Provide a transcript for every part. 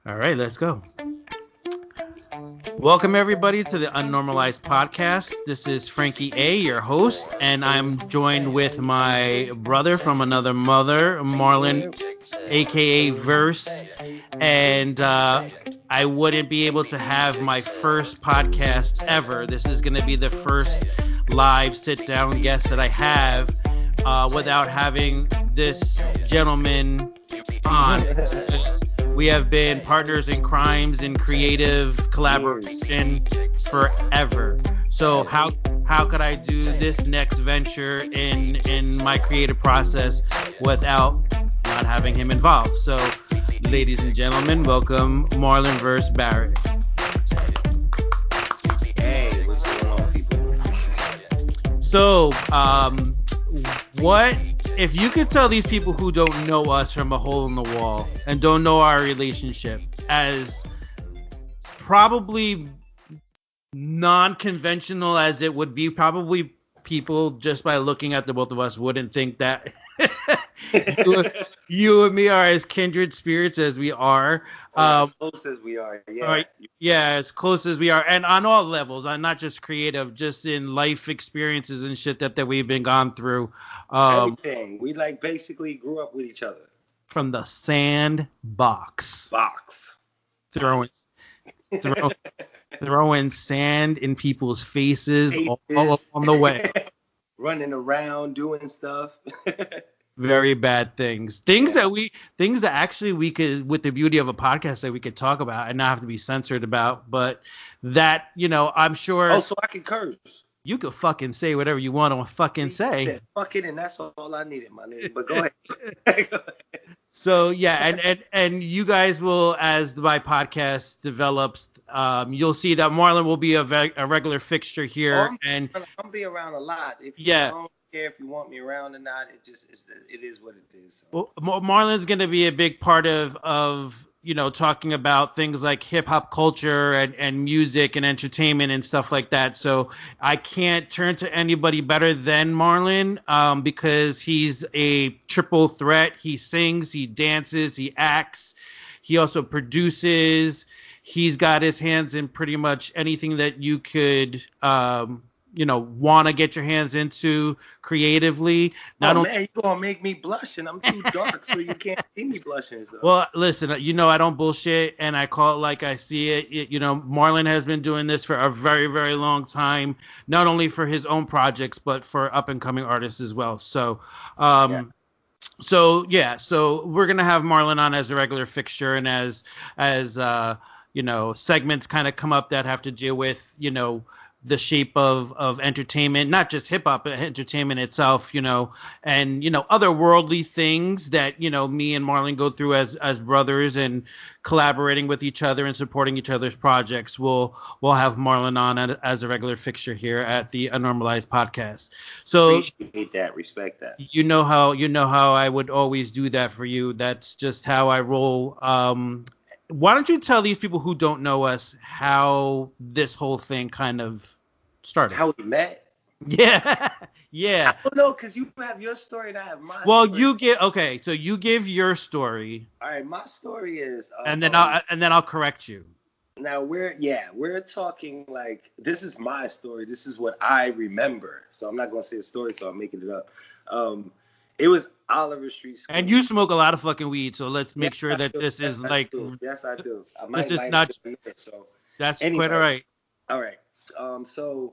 All right, let's go. Welcome, everybody, to the UNnormalized Podcast. This is Frankie A., your host, and I'm joined with my brother from another mother, Marlon, a.k.a. Verse. And I wouldn't be able to have my first podcast ever. This is going to be the first live sit-down guest that I have without having this gentleman on. We have been partners in crimes and creative collaboration forever. So how could I do this next venture in my creative process without not having him involved? So, ladies and gentlemen, welcome Marlon vs. Barrett. Hey, what's going on, people? So, what if you could tell these people who don't know us from a hole in the wall and don't know our relationship as probably non-conventional as it would be, probably people just by looking at the both of us wouldn't think that you and me are as kindred spirits as we are. As close as we are, yeah. Right, yeah, as close as we are, and on all levels, not just creative, just in life experiences and shit that we've been gone through. Everything. We basically grew up with each other. From the sandbox. Throwing sand in people's faces all on the way. Running around doing stuff. Very bad things that actually we could, with the beauty of a podcast, that we could talk about and not have to be censored about, but that, I'm sure so I can curse. You could fucking say whatever you want to fucking say. Fuck it, and that's all I needed, my nigga. But go ahead. So yeah, and you guys will, as my podcast develops, you'll see that Marlon will be a regular fixture here, and I'm be around a lot. If you don't care if you want me around or not, it is what it is. So. Well, Marlon's going to be a big part of talking about things like hip hop culture and music and entertainment and stuff like that. So I can't turn to anybody better than Marlon because he's a triple threat. He sings, he dances, he acts, he also produces. He's got his hands in pretty much anything that you could want to get your hands into creatively. Man, you're going to make me blush, and I'm too dark, so you can't see me blushing. So. Well, listen, I don't bullshit, and I call it like I see it. Marlon has been doing this for a very, very long time, not only for his own projects, but for up-and-coming artists as well. So, So we're going to have Marlon on as a regular fixture, and as segments kind of come up that have to deal with, the shape of entertainment, not just hip hop, but entertainment itself, and, other worldly things that, me and Marlon go through as brothers and collaborating with each other and supporting each other's projects. We'll have Marlon on as a regular fixture here at the UNnormalized Podcast. So appreciate that, respect that. You know how I would always do that for you. That's just how I roll. Why don't you tell these people who don't know us how this whole thing kind of started? How we met? Yeah. Yeah. I don't know, because you have your story and I have my story. So you give your story. All right, my story is and then I'll correct you. Now we're talking like this is my story. This is what I remember. So I'm not gonna say a story, so I'm making it up. It was Oliver Street School. And you smoke a lot of fucking weed, so let's make sure that this is like. Yes, I do. This is not. So that's quite all right. All right. So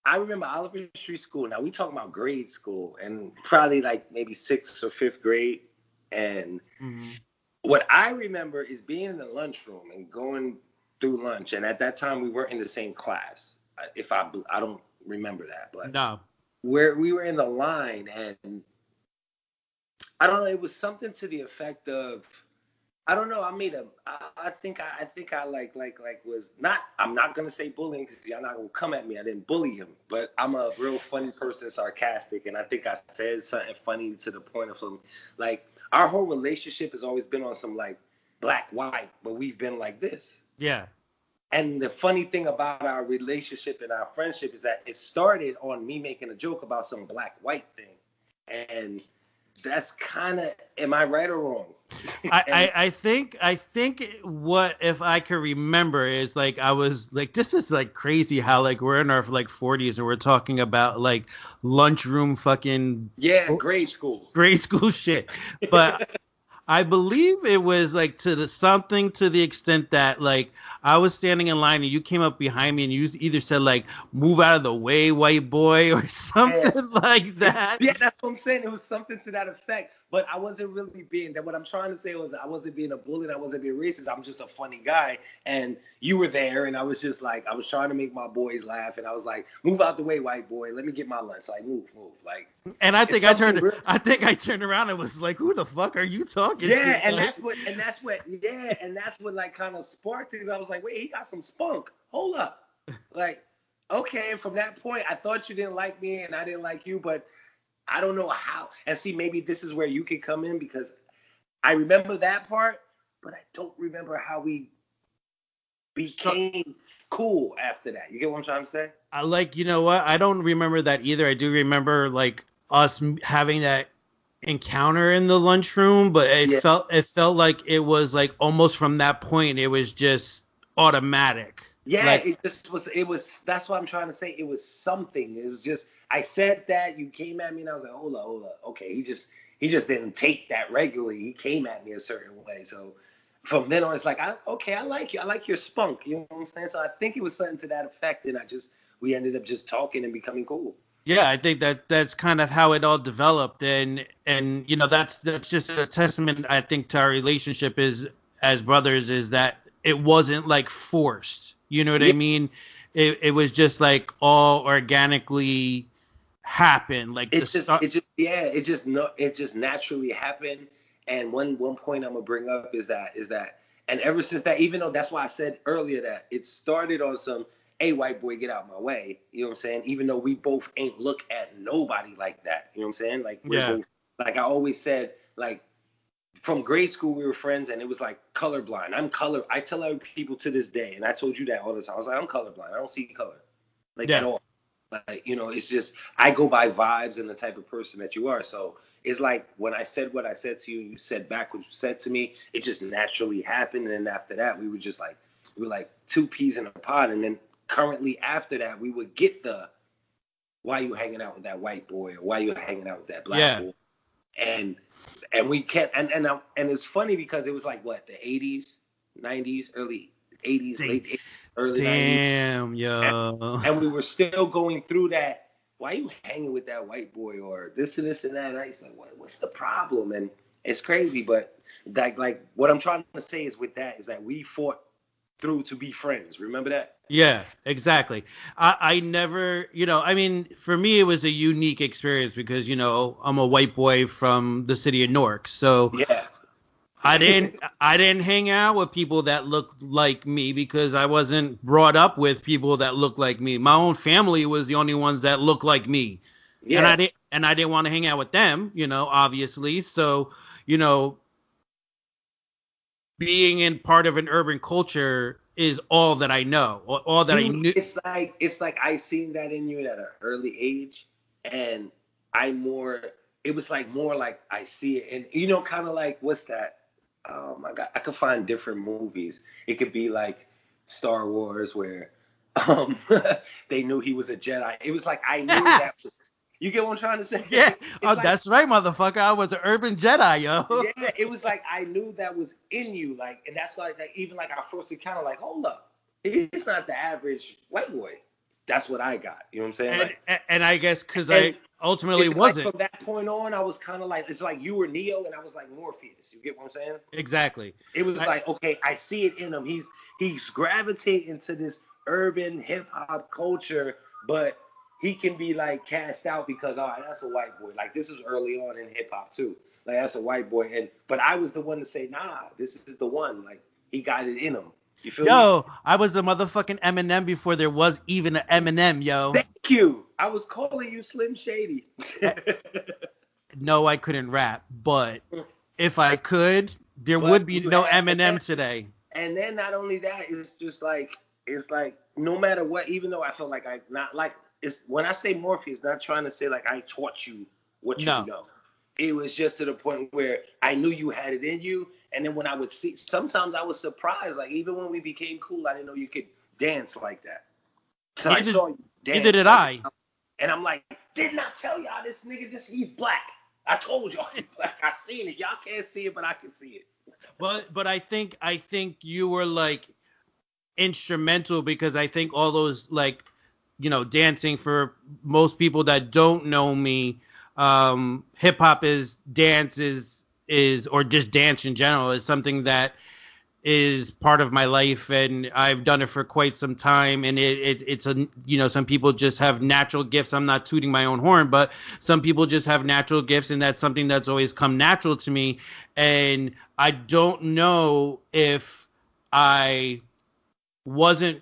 I remember Oliver Street School. Now we talking about grade school, and probably like maybe 6th or 5th grade. And what I remember is being in the lunchroom and going through lunch. And at that time, we weren't in the same class. I don't remember that, but no. Where we were in the line, and I don't know, it was something to the effect of, I don't know, I think I was not, I'm not going to say bullying because y'all not going to come at me. I didn't bully him, but I'm a real funny person, sarcastic, and I think I said something funny to the point of some, like, our whole relationship has always been on some, like, black, white, but we've been like this. Yeah. And the funny thing about our relationship and our friendship is that it started on me making a joke about some black white thing. And that's kind of, am I right or wrong? I think what if I could remember is like I was like, this is like crazy how like we're in our like 40s and we're talking about like lunchroom fucking grade school shit. But I believe it was like something to the extent that like I was standing in line and you came up behind me and you either said like move out of the way, white boy, or something like that. Yeah, that's what I'm saying. It was something to that effect. But I wasn't really being that. What I'm trying to say was I wasn't being a bully. I wasn't being racist. I'm just a funny guy. And you were there, and I was just like, I was trying to make my boys laugh, and I was like, move out the way, white boy. Let me get my lunch. Like, move. Like. And I think I turned around and was like, who the fuck are you talking to? Yeah, and that's what like kind of sparked it. I was like, wait, he got some spunk. Hold up. Like, okay. And from that point, I thought you didn't like me, and I didn't like you, but I don't know how. And see, maybe this is where you can come in because I remember that part, but I don't remember how we became cool after that. You get what I'm trying to say? I like, you know what? I don't remember that either. I do remember like us having that encounter in the lunchroom, but it felt like it was like almost from that point it was just automatic. Yeah, like, it was that's what I'm trying to say. It was something. It was just I said that, you came at me, and I was like, hold up. Okay, he just didn't take that regularly. He came at me a certain way. So from then on, it's like, I like you. I like your spunk. You know what I'm saying? So I think it was something to that effect, and we ended up just talking and becoming cool. Yeah, I think that's kind of how it all developed, and you know that's just a testament, I think, to our relationship is as brothers, is that it wasn't like forced. You know what I mean? It was just like all organically happened. Like it just naturally happened. And one point I'm gonna bring up is that, and ever since that, even though that's why I said earlier that it started on some, hey, white boy, get out my way. You know what I'm saying? Even though we both ain't look at nobody like that. You know what I'm saying? Like we're both, like I always said, like from grade school we were friends, and it was like colorblind. I tell other people to this day, and I told you that all the time. I was like, I'm colorblind. I don't see color, like at all. Like, you know, it's just I go by vibes and the type of person that you are. So it's like when I said what I said to you, you said back what you said to me. It just naturally happened, and then after that, we were like two peas in a pod. And then currently after that, we would get the why you hanging out with that white boy, or why you hanging out with that black boy, and we can't. And it's funny because it was like what, the 80s, 90s, early 80s, late 80s, early 90s. Damn, yo. And we were still going through that. Why you hanging with that white boy, or this and this and that? And I was like, what's the problem? And it's crazy, but like what I'm trying to say is with that is that we fought through to be friends. Remember that? Yeah, exactly. I never, you know, I mean, for me, it was a unique experience because, you know, I'm a white boy from the city of Newark. So yeah. I didn't hang out with people that looked like me because I wasn't brought up with people that looked like me. My own family was the only ones that looked like me. Yeah. And I didn't want to hang out with them, you know, obviously. So, you know, being in part of an urban culture is all that I know, all that I knew. It's like I seen that in you at an early age, and it was like more like I see it, and you know, kind of like, what's that? Oh my God, I could find different movies. It could be like Star Wars, where they knew he was a Jedi. It was like I knew that. You get what I'm trying to say? Yeah. That's right, motherfucker. I was an urban Jedi, yo. Yeah, it was like I knew that was in you, like, and that's why, like, even like our first encounter, like, hold up, he's not the average white boy. That's what I got. You know what I'm saying? And I guess because I ultimately wasn't. Like from that point on, I was kind of like, it's like you were Neo and I was like Morpheus. You get what I'm saying? Exactly. It was like, okay, I see it in him. He's gravitating to this urban hip hop culture, but he can be like cast out because, all right, that's a white boy. Like this is early on in hip hop too. Like that's a white boy. But I was the one to say, nah, this is the one. Like he got it in him. You feel me? Yo, I was the motherfucking Eminem before there was even an Eminem, yo. Thank you. I was calling you Slim Shady. No, I couldn't rap, but if I could, there would be no Eminem today. And then not only that, it's like no matter what, even though I feel like I not like it's when I say Morpheus, not trying to say like I taught you what you know. it was just to the point where I knew you had it in you. And then when I would see, sometimes I was surprised. Like, even when we became cool, I didn't know you could dance like that. So I saw you dance. Neither did I. And I'm like, didn't I tell y'all this nigga, he's black. I told y'all he's black. I seen it. Y'all can't see it, but I can see it. But I think you were like instrumental, because I think all those, like, you know, dancing, for most people that don't know me, hip hop is or just dance in general is something that is part of my life, and I've done it for quite some time. And it's a, you know, some people just have natural gifts. I'm not tooting my own horn, but some people just have natural gifts, and that's something that's always come natural to me. And I don't know if I wasn't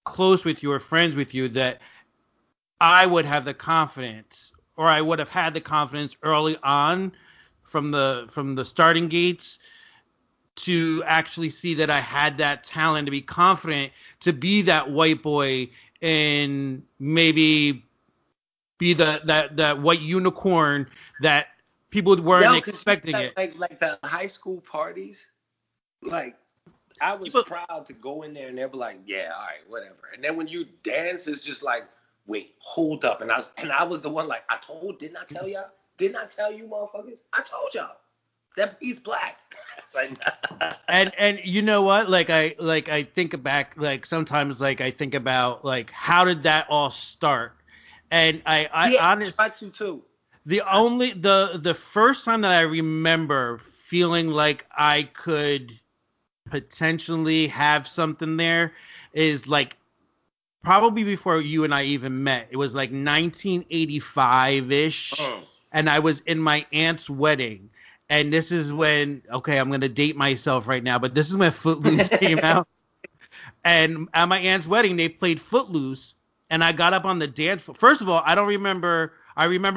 close with you or friends with you that I would have the confidence, or I would have had the confidence early on from the starting gates, to actually see that I had that talent, to be confident, to be that white boy, and maybe be that white unicorn that people weren't expecting it. Like the high school parties, like, I was proud to go in there and they'd be like, yeah, all right, whatever. And then when you dance, it's just like, wait, hold up. And I was the one like, didn't I tell y'all? Didn't I tell you, motherfuckers? I told y'all that he's black. It's like, and you know what? Like I think back, like sometimes, like I think about, like, how did that all start? And I honestly try to too. The first time that I remember feeling like I could potentially have something there is like probably before you and I even met. It was like 1985-ish, and I was in my aunt's wedding. And this is when, okay, I'm going to date myself right now, but this is when Footloose came out. And at my aunt's wedding, they played Footloose, and I got up on the dance floor. First of all, I remember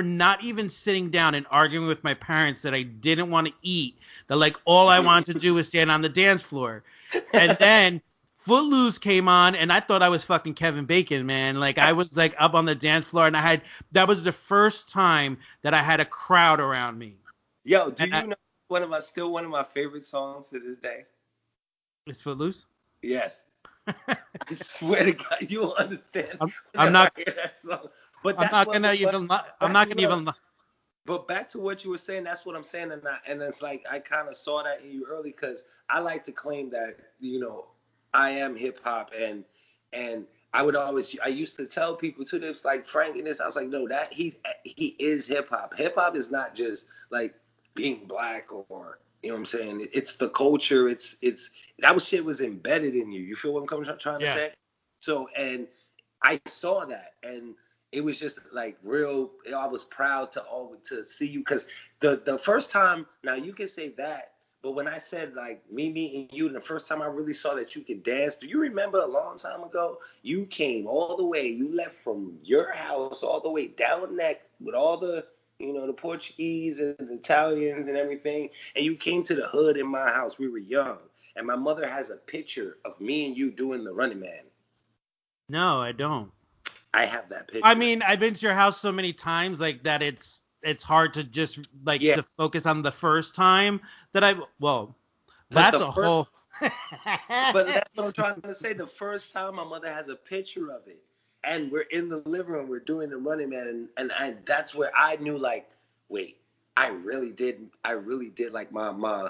not even sitting down and arguing with my parents that I didn't want to eat, that like all I wanted to do was stand on the dance floor. And then Footloose came on, and I thought I was fucking Kevin Bacon, man. Like, I was like up on the dance floor, and that was the first time that I had a crowd around me. Yo, do you know one of my favorite songs to this day? It's Footloose? Yes. I swear to God, you'll understand. I'm not hear that song. But I'm not gonna even. But back to what you were saying, that's what I'm saying, and it's like I kind of saw that in you early, because I like to claim that, you know, I am hip hop, and I used to tell people too, it's like Frank and this, I was like, no, that he is hip hop. Hip hop is not just like being black, or, you know what I'm saying? It's the culture. It's that shit was embedded in you. You feel what I'm trying to say? So, and I saw that, and it was just like real. I was proud to see you, because the first time, now you can say that, but when I said like me meeting you, and the first time I really saw that you could dance, do you remember a long time ago? You came all the way. You left from your house all the way down neck with all the, you know, the Portuguese and the Italians and everything, and you came to the hood in my house. We were young, and my mother has a picture of me and you doing the Running Man. No, I don't. I have that picture. I mean, I've been to your house so many times, like, that it's hard to just like to focus on the first time that that's a whole. But that's what I'm trying to say. The first time, my mother has a picture of it, and we're in the living room, we're doing the Running Man, and that's where I knew, like, wait, I really did like my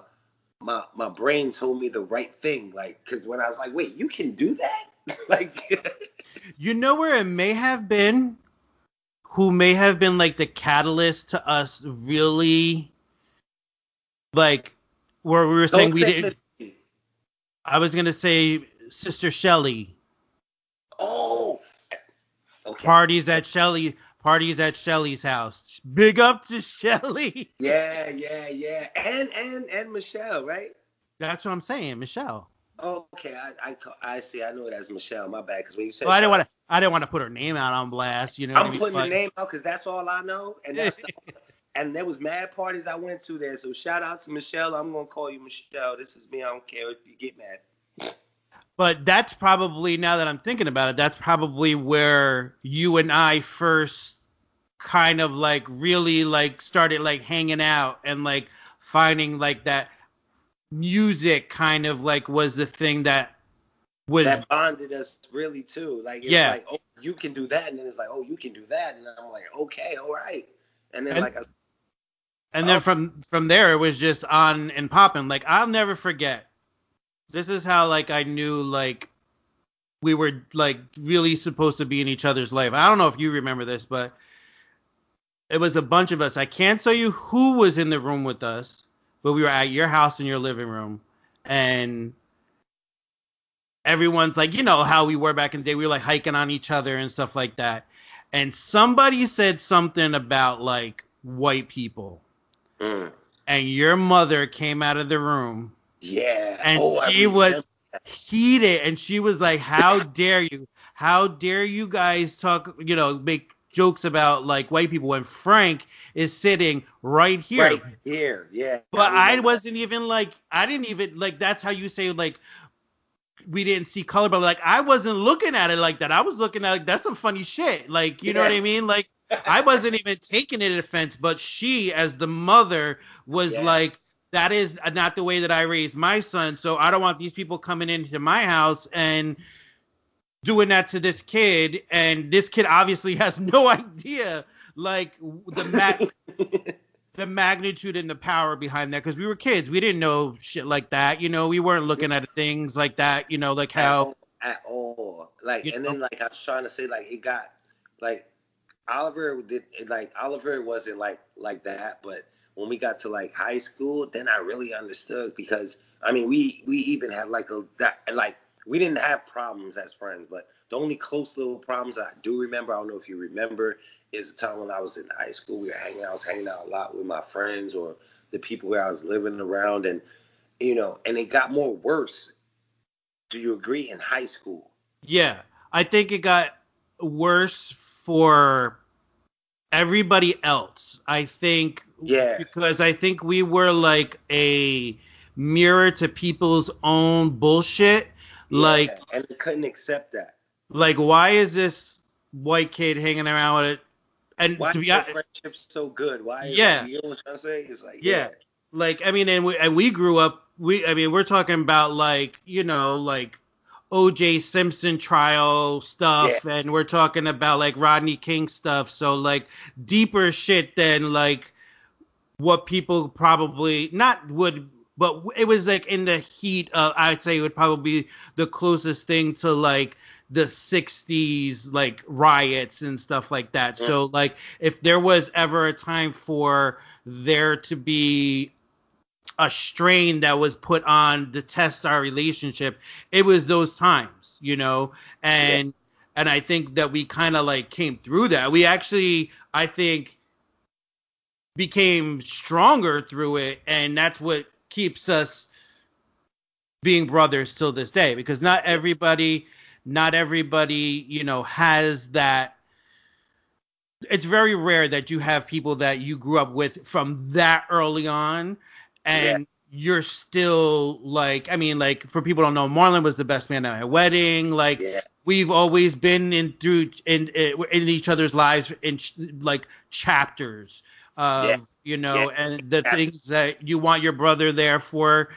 brain told me the right thing, like, because when I was like, wait, you can do that, like, you know where it may have been, who may have been like the catalyst to us really, like, where we were saying we didn't. I was gonna say Sister Shelly. Oh, okay. Parties at Shelly's house. Big up to Shelly. Yeah. And Michelle, right? That's what I'm saying, Michelle. Okay, I see. I know it as Michelle. My bad. Because when you said, I didn't want to put her name out on blast. You know, I'm putting the name out because that's all I know, and and there was mad parties I went to there. So shout out to Michelle. I'm gonna call you Michelle. This is me. I don't care if you get mad. But that's probably, now that I'm thinking about it, that's probably where you and I first kind of like really like started like hanging out and like finding like that music kind of like was the thing that was that bonded us really too. Like it's yeah. like, oh, you can do that, and then it's like, oh, you can do that, and I'm like, okay, all right. And then And like and then from there it was just on and popping. Like I'll never forget. This is how like I knew like we were like really supposed to be in each other's life. I don't know if you remember this, but it was a bunch of us. I can't tell you who was in the room with us, but we were at your house in your living room, and everyone's like, you know how we were back in the day. We were like hiking on each other and stuff like that. And somebody said something about like white people. And your mother came out of the room. Yeah. And she was heated. And she was like, how dare you? How dare you guys talk, you know, make jokes about like white people when Frank is sitting right here. Right here, yeah. But I wasn't even like, I didn't even like, that's how you say like, we didn't see color, but like I wasn't looking at it like that. I was looking at like that's some funny shit. Like, you know what I mean? Like I wasn't even taking it offense, but she as the mother was like, that is not the way that I raised my son. So I don't want these people coming into my house and doing that to this kid. And this kid obviously has no idea like the magnitude and the power behind that, because we were kids. We didn't know shit like that. You know, we weren't looking at things like that, you know, like how at all. Like, and then like I was trying to say, like it got like Oliver wasn't like that, but when we got to like high school, then I really understood, because I mean we even had like we didn't have problems as friends, but the only close little problems I do remember, I don't know if you remember, is the time when I was in high school. I was hanging out a lot with my friends or the people where I was living around, and you know, and it got more worse. Do you agree, in high school? Yeah, I think it got worse for everybody else. I think because I think we were like a mirror to people's own bullshit. Like, and they couldn't accept that. Like, why is this white kid hanging around with it? And why to be honest, friendship's so good? Why? You know what I'm trying to say? It's like like I mean, and we grew up. We're talking about like, you know, like O.J. Simpson trial stuff, and we're talking about like Rodney King stuff. So like deeper shit than like what people probably not would. But it was like in the heat of, I'd say it would probably be the closest thing to like the 60s like riots and stuff like that. So like if there was ever a time for there to be a strain that was put on to test our relationship, it was those times, you know. And I think that we kind of like came through that. We actually, I think, became stronger through it, and that's what keeps us being brothers till this day, because not everybody, you know, has that. It's very rare that you have people that you grew up with from that early on, and you're still like, I mean, like, for people who don't know, Marlon was the best man at my wedding. Like, we've always been in each other's lives in like chapters of, you know, and the things that you want your brother there for,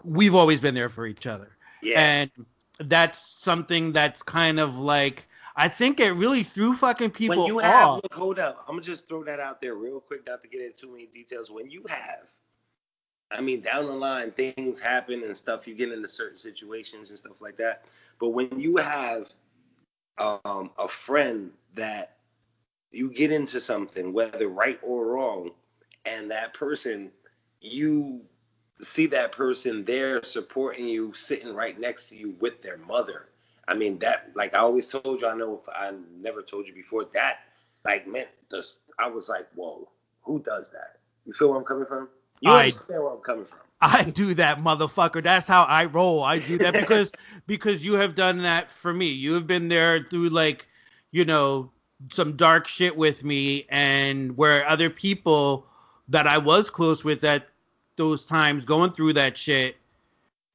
we've always been there for each other. And that's something that's kind of like, I think it really threw fucking people when you off. Look, hold up. I'm going to just throw that out there real quick, not to get into too many details. When you have, I mean, down the line, things happen and stuff. You get into certain situations and stuff like that. But when you have a friend that you get into something, whether right or wrong, and that person, you see that person there supporting you, sitting right next to you with their mother. I mean, that, like I always told you, I know if I never told you before, that like meant this. I was like, whoa, who does that? You feel where I'm coming from? You understand where I'm coming from? I do that, motherfucker. That's how I roll. I do that because you have done that for me. You have been there through, like, you know, some dark shit with me, and where other people that I was close with at those times going through that shit.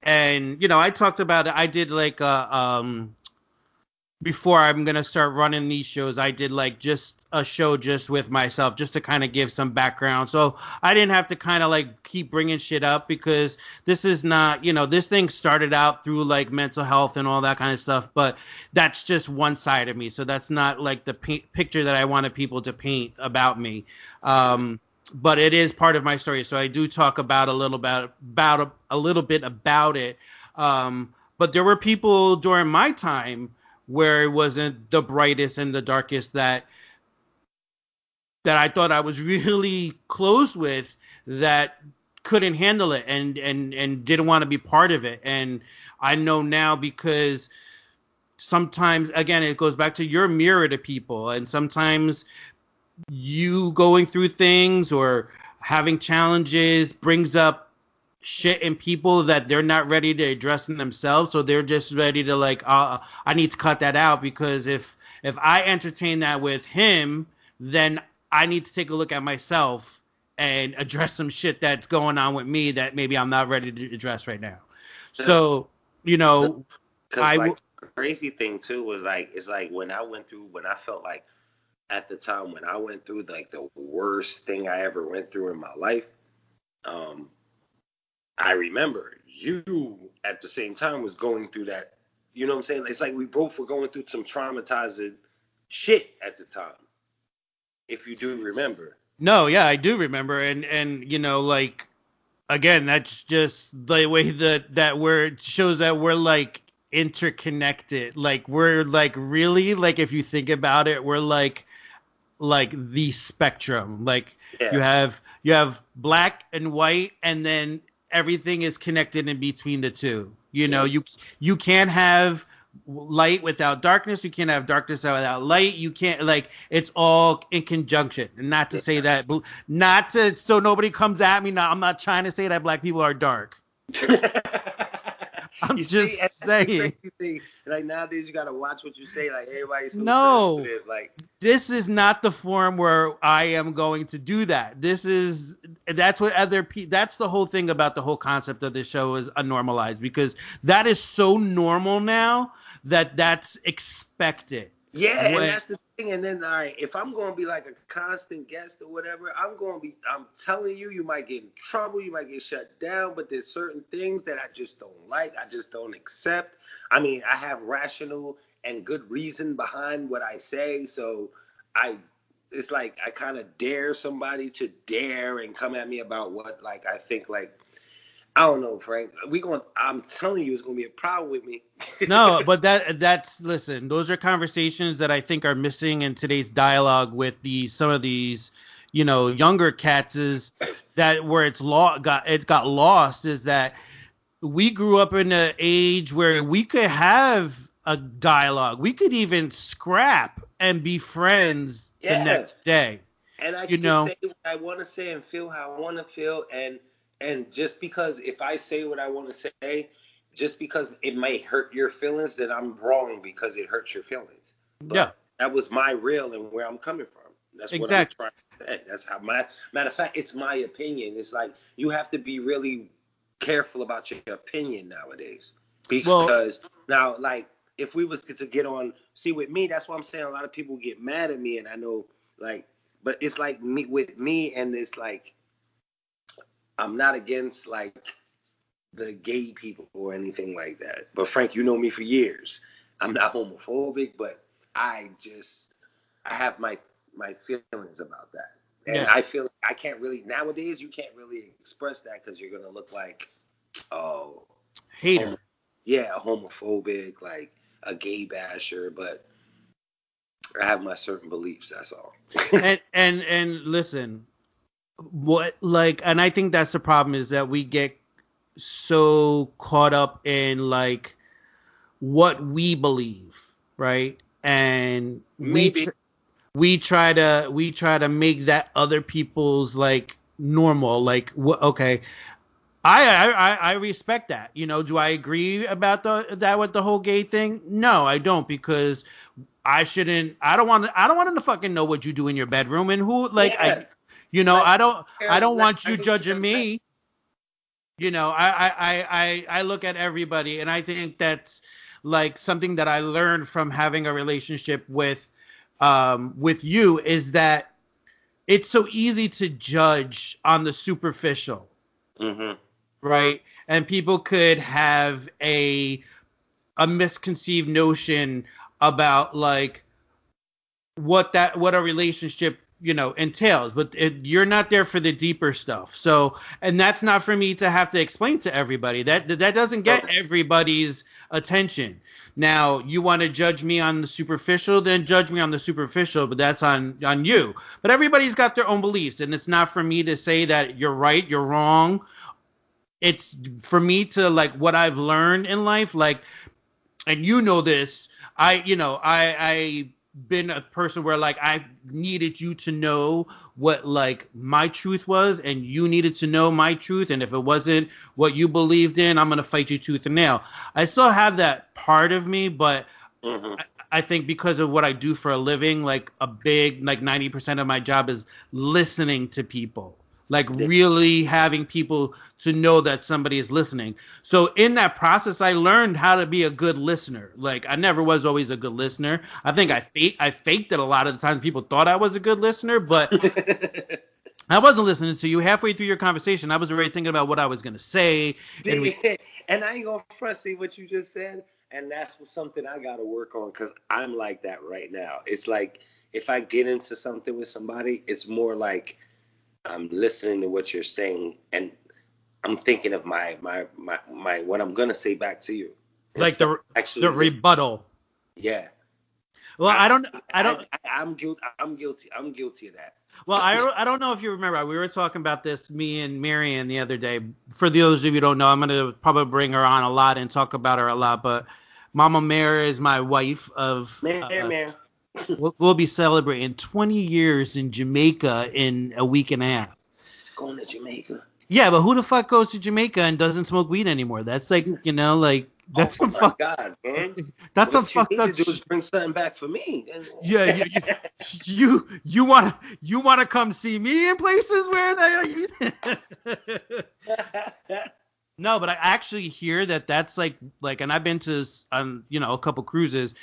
And, you know, I talked about it. I did like before I'm gonna start running these shows, I did like just a show just with myself, just to kind of give some background. So I didn't have to kind of like keep bringing shit up, because this is not, this thing started out through like mental health and all that kind of stuff, but that's just one side of me. So that's not like the picture that I wanted people to paint about me. But it is part of my story. So I do talk about a little bit about it. But there were people during my time where it wasn't the brightest and the darkest that I thought I was really close with, that couldn't handle it and didn't want to be part of it. And I know now, because sometimes, again, it goes back to your mirror to people, and sometimes you going through things or having challenges brings up shit in people that they're not ready to address in themselves. So they're just ready to like, I need to cut that out, because if I entertain that with him, then I need to take a look at myself and address some shit that's going on with me that maybe I'm not ready to address right now. So, because like crazy thing too was like, it's like when I felt like at the time when I went through like the worst thing I ever went through in my life, I remember you at the same time was going through that. You know what I'm saying? It's like we both were going through some traumatizing shit at the time, if you do remember. No, yeah, I do remember. And like, again, that's just the way that it shows that we're like interconnected. Like, we're like, really, like, if you think about it, we're like the spectrum. Like, yeah. you have black and white, and then everything is connected in between the two. You can't have light without darkness. You can't have darkness without light. You can't, like, it's all in conjunction. And not to say that, so nobody comes at me now. I'm not trying to say that black people are dark. I'm just saying. Like, nowadays you gotta watch what you say. Like, everybody's so sensitive. Like, this is not the forum where I am going to do that. That's what that's the whole thing about the whole concept of this show is Unnormalized, because that is so normal now that that's expected. Yeah, and that's the thing. And then, all right, if I'm going to be like a constant guest or whatever, I'm telling you, you might get in trouble, you might get shut down, but there's certain things that I just don't like, I just don't accept. I mean, I have rational and good reason behind what I say, so it's like I kind of dare somebody to dare and come at me about what, like, I think, like, I don't know, Frank. I'm telling you, it's gonna be a problem with me. No, but listen, those are conversations that I think are missing in today's dialogue with some of these, younger cats, is that where it got lost, is that we grew up in an age where we could have a dialogue. We could even scrap and be friends the next day. And I can say what I want to say and feel how I want to feel, and just because if I say what I want to say, just because it may hurt your feelings, then I'm wrong because it hurts your feelings. But that was my real and where I'm coming from. That's exactly what I'm trying to say. That's how matter of fact, it's my opinion. It's like you have to be really careful about your opinion nowadays. Because now, like, if we was to get on, see, with me, that's why I'm saying a lot of people get mad at me, and I know, like, but it's like with me, and it's like, I'm not against, like, the gay people or anything like that. But Frank, you know me for years. I'm not homophobic, but I have my feelings about that. And I feel like I can't really, nowadays, you can't really express that because you're going to look like, hater. Homophobic, like a gay basher, but I have my certain beliefs, that's all. and listen, and I think that's the problem, is that we get so caught up in like what we believe, right? And we try to make that other people's like normal. Like, okay, I respect that. Do I agree about that with the whole gay thing? No, I don't, because I don't want them to fucking know what you do in your bedroom and who, like, I don't want you judging me. I look at everybody, and I think that's like something that I learned from having a relationship with you is that it's so easy to judge on the superficial, right? And people could have a misconceived notion about like what a relationship entails, but you're not there for the deeper stuff. So, and that's not for me to have to explain to everybody. That doesn't get everybody's attention. Now, you want to judge me on the superficial, then judge me on the superficial, but that's on you. But everybody's got their own beliefs, and it's not for me to say that you're right, you're wrong. It's for me to like what I've learned in life, like, and you know this, I been a person where like I needed you to know what like my truth was, and you needed to know my truth, and if it wasn't what you believed in, I'm gonna fight you tooth and nail. I still have that part of me, but I think because of what I do for a living, like a big like 90% of my job is listening to people. Like really having people to know that somebody is listening. So in that process, I learned how to be a good listener. Like I never was always a good listener. I think I faked it a lot of the times. People thought I was a good listener, but I wasn't listening to you. Halfway through your conversation, I was already thinking about what I was going to say. And I ain't going to front see what you just said. And that's something I got to work on because I'm like that right now. It's like if I get into something with somebody, it's more like I'm listening to what you're saying, and I'm thinking of my what I'm gonna say back to you. Like the rebuttal. Yeah. Well, I'm guilty of that. Well, I don't know if you remember. We were talking about this, me and Marianne, the other day. For those of you who don't know, I'm gonna probably bring her on a lot and talk about her a lot. But Mama Mare is my wife of. Mare. We'll be celebrating 20 years in Jamaica in a week and a half. Going to Jamaica? Yeah, but who the fuck goes to Jamaica and doesn't smoke weed anymore? That's like, like that's some fuck. God, man. That's some fucked up. What you need to do is bring something back for me. Yeah, you wanna come see me in places where they. No, but I actually hear that's like, and I've been to a couple cruises.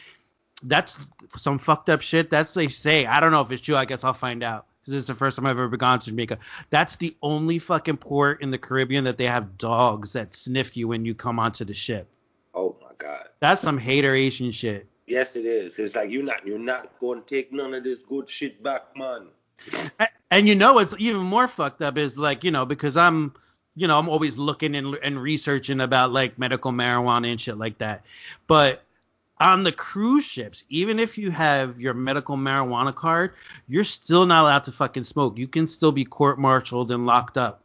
That's some fucked up shit. That's they say. I don't know if it's true. I guess I'll find out because it's the first time I've ever gone to Jamaica. That's the only fucking port in the Caribbean that they have dogs that sniff you when you come onto the ship. Oh my God. That's some hateration shit. Yes, it is. It's like you're not going to take none of this good shit back, man. And what's even more fucked up is like because I'm always looking and researching about like medical marijuana and shit like that, but on the cruise ships, even if you have your medical marijuana card, you're still not allowed to fucking smoke. You can still be court-martialed and locked up.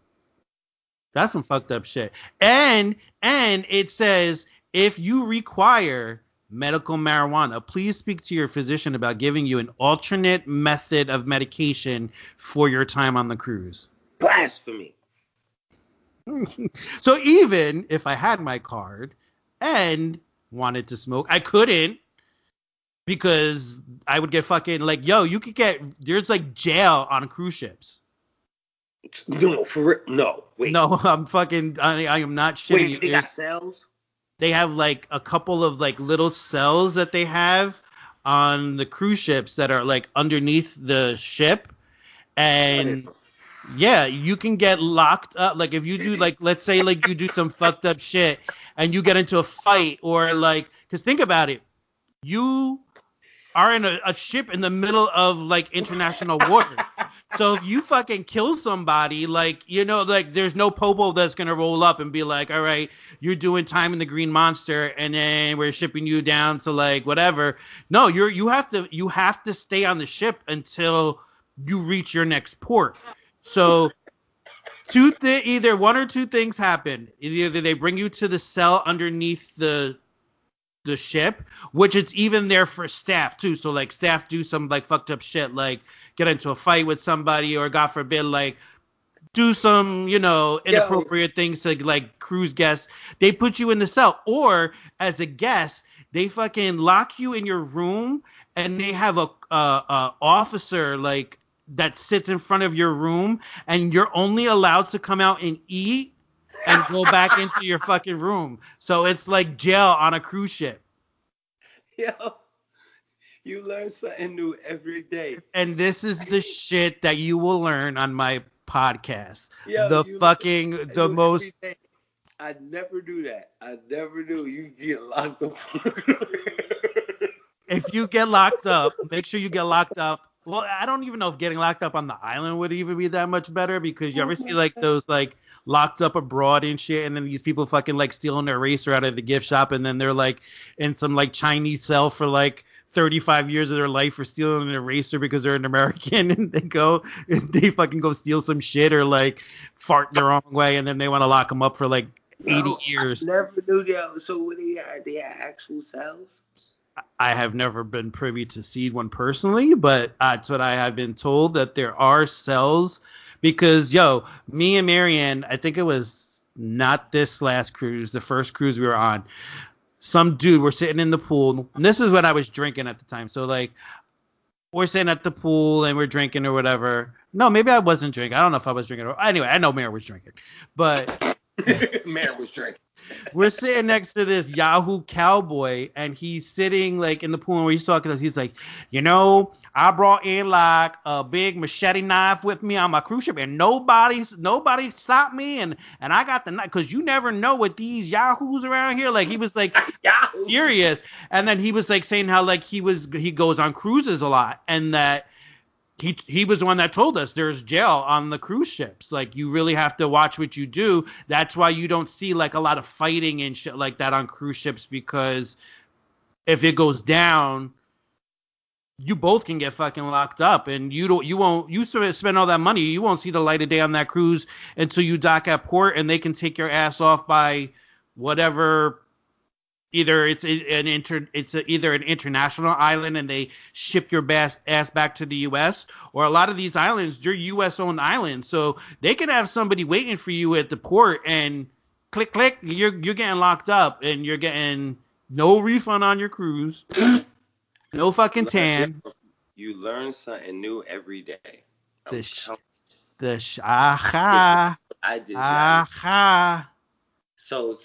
That's some fucked up shit. And it says if you require medical marijuana, please speak to your physician about giving you an alternate method of medication for your time on the cruise. Blasphemy. So even if I had my card and wanted to smoke, I couldn't because I would get fucking like, you could there's like jail on cruise ships. No, for real? No, wait. No, I am not shitting you. Wait, they got cells? They have like a couple of like little cells that they have on the cruise ships that are like underneath the ship, and yeah, you can get locked up. Like if you do like, let's say like you do some fucked up shit and you get into a fight or like, cause think about it. You are in a ship in the middle of like international water. So if you fucking kill somebody, like, like there's no popo that's going to roll up and be like, all right, you're doing time in the Green Monster and then we're shipping you down to like whatever. No, you have to stay on the ship until you reach your next port. So either one or two things happen. Either they bring you to the cell underneath the ship, which it's even there for staff too. So like staff do some like fucked up shit, like get into a fight with somebody or God forbid like do some, inappropriate things to like cruise guests. They put you in the cell, or as a guest, they fucking lock you in your room and they have a officer like that sits in front of your room, and you're only allowed to come out and eat and go back into your fucking room. So it's like jail on a cruise ship. Yo, you learn something new every day. And this is the shit that you will learn on my podcast. Yo, The you learn fucking, something the new most. every day. I never do that. I never do. You get locked up. If you get locked up, make sure you get locked up. Well, I don't even know if getting locked up on the island would even be that much better, because you ever see like those like locked up abroad and shit, and then these people fucking like stealing their eraser out of the gift shop, and then they're like in some like Chinese cell for like 35 years of their life for stealing an eraser because they're an American, and they fucking go steal some shit or like fart the wrong way, and then they want to lock them up for like 80 years. I never knew that. So what they had actual cells? I have never been privy to see one personally, but that's what I have been told, that there are cells, because me and Marianne, I think it was not this last cruise, the first cruise we were on, some dude, we're sitting in the pool, and this is when I was drinking at the time. So like we're sitting at the pool and we're drinking or whatever. No, maybe I wasn't drinking. I don't know if I was drinking. Anyway, I know Mary was drinking, but Mary was drinking. We're sitting next to this Yahoo cowboy, and he's sitting like in the pool where he's talking to us. He's like, I brought in like a big machete knife with me on my cruise ship, and nobody stopped me, and I got the knife, because you never know with these Yahoos around here. Like he was like serious, and then he was like saying how like he goes on cruises a lot, and that he was the one that told us there's jail on the cruise ships. Like, you really have to watch what you do. That's why you don't see like a lot of fighting and shit like that on cruise ships, because if it goes down, you both can get fucking locked up, and you spend all that money, you won't see the light of day on that cruise until you dock at port, and they can take your ass off by whatever. Either it's either an international island and they ship your ass back to the U.S., or a lot of these islands, they're U.S. owned islands, so they can have somebody waiting for you at the port, and click, you're getting locked up, and you're getting no refund on your cruise, no fucking tan. You learn something new every day. I did. So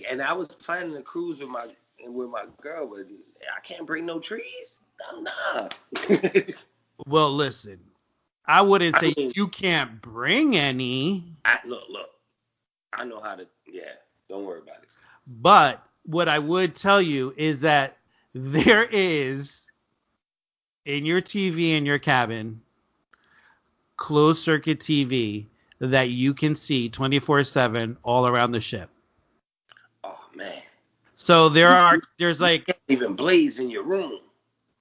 and I was planning a cruise with my girl, but I can't bring no trees. Nah. Well, listen, I wouldn't say you can't bring any. Look, I know how to. Yeah, don't worry about it. But what I would tell you is that there is, in your TV in your cabin, closed circuit TV that you can see 24/7 all around the ship. Oh man. So there's like, you can't even blaze in your room.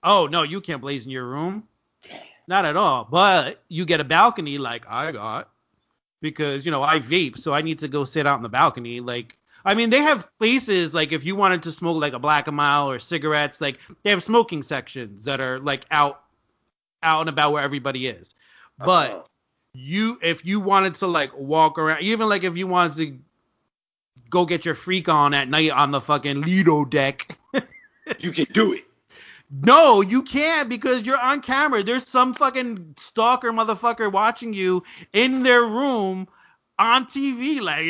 Oh no, you can't blaze in your room. Damn. Not at all. But you get a balcony like I got, because I vape, so I need to go sit out in the balcony. Like, I mean, they have places like if you wanted to smoke like a Black and Mild or cigarettes, like they have smoking sections that are like out and about where everybody is. But if you wanted to like walk around, even like if you wanted to go get your freak on at night on the fucking Lido deck, you can do it. No, you can't, because you're on camera. There's some fucking stalker motherfucker watching you in their room on TV, like,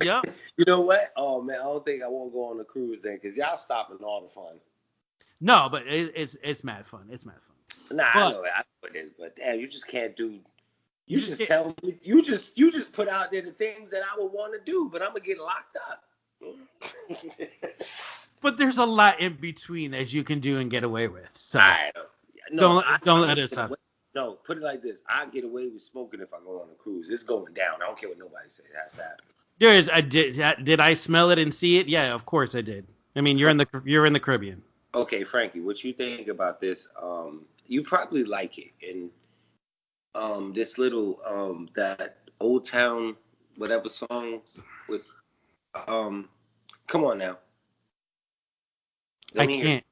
yep. You know what? Oh man, I don't think I won't go on the cruise then, because y'all stopping all the fun. No, but it's mad fun. It's mad fun. Nah, I know it is, but damn, you just can't do. You just tell me. You just put out there the things that I would want to do, but I'm gonna get locked up. But there's a lot in between that you can do and get away with. So don't let us up. No, put it like this: I get away with smoking if I go on a cruise. It's going down. I don't care what nobody says. It has to happen. Did I smell it and see it? Yeah, of course I did. I mean, you're in the Caribbean. Okay, Frankie, what you think about this? You probably like it. And this little that Old Town whatever song with come on now. I can't.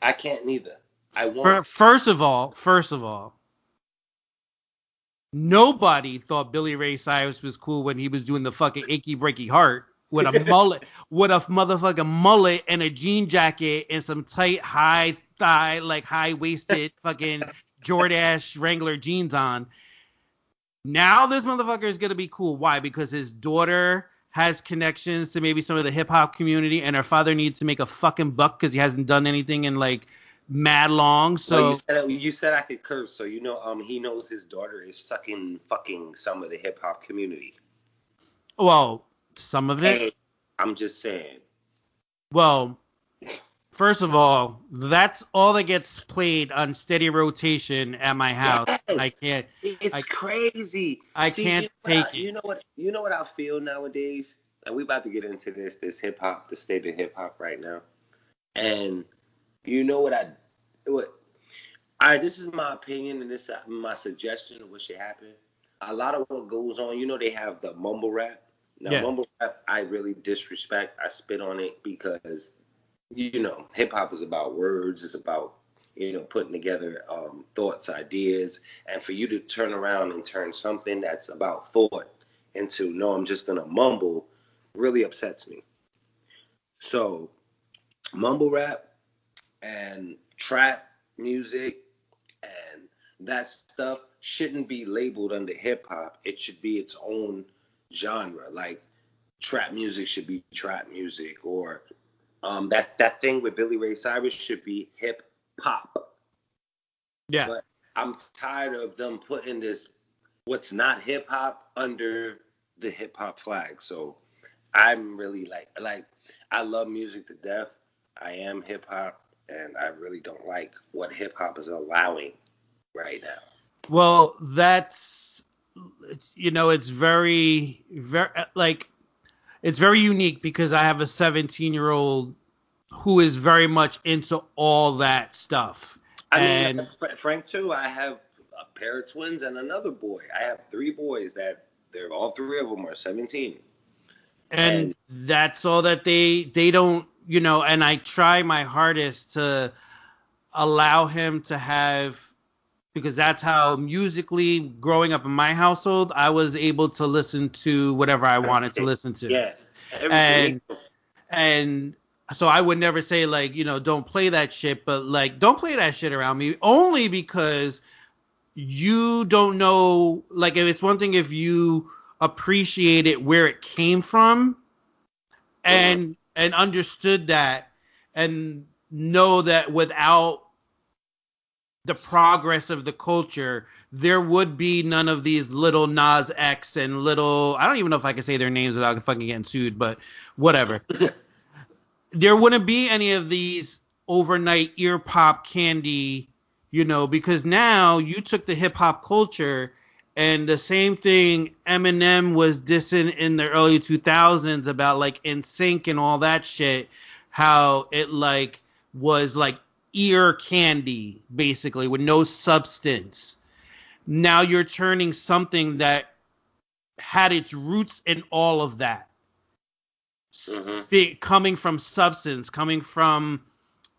I can't neither. I won't. First of all, nobody thought Billy Ray Cyrus was cool when he was doing the fucking Achy Breaky Heart with a mullet, with a motherfucking mullet and a jean jacket and some tight high thigh, like high waisted fucking Jordache Wrangler jeans on. Now this motherfucker is gonna be cool. Why? Because his daughter has connections to maybe some of the hip hop community, and her father needs to make a fucking buck because he hasn't done anything in like mad long. So well, you said I could curse, so he knows his daughter is fucking some of the hip hop community. well, some of it. Hey, I'm just saying. Well, first of all, that's all that gets played on steady rotation at my house. Yes, I can't. it's crazy. I See, can't take it. You know what I feel nowadays, and we about to get into this hip hop, the state of hip hop right now. And you know this is my opinion, and this is my suggestion of what should happen. A lot of what goes on, they have the mumble rap. Now, Yeah. mumble rap, I really disrespect. I spit on it because, hip hop is about words. It's about, putting together thoughts, ideas. And for you to turn around and turn something that's about thought into, no, I'm just going to mumble, really upsets me. So, mumble rap and trap music and that stuff shouldn't be labeled under hip hop. It should be its own genre. Like trap music should be trap music, or that thing with Billy Ray Cyrus should be hip hop. Yeah. But I'm tired of them putting this what's not hip hop under the hip hop flag. So I'm really like I love music to death. I am hip hop, and I really don't like what hip hop is allowing right now. Well, that's it's very it's very unique because I have a 17-year-old who is very much into all that stuff. I mean, Frank too. I have a pair of twins and another boy. I have 3 boys that they're all 3 of them are 17. And that's all that they don't, and I try my hardest to allow him to have, because that's how musically growing up in my household, I was able to listen to whatever I wanted to listen to. Yeah. Everything. And so I would never say like, don't play that shit, but like, don't play that shit around me, only because you don't know, like, if it's one thing if you appreciate it where it came from and understood that and know that without the progress of the culture, there would be none of these little Nas X and little, I don't even know if I can say their names without fucking getting sued, but whatever. There wouldn't be any of these overnight ear pop candy, because now you took the hip hop culture, and the same thing Eminem was dissing in the early 2000s about like NSYNC and all that shit, how it like was like ear candy basically with no substance. Now you're turning something that had its roots in all of that. Coming from substance, coming from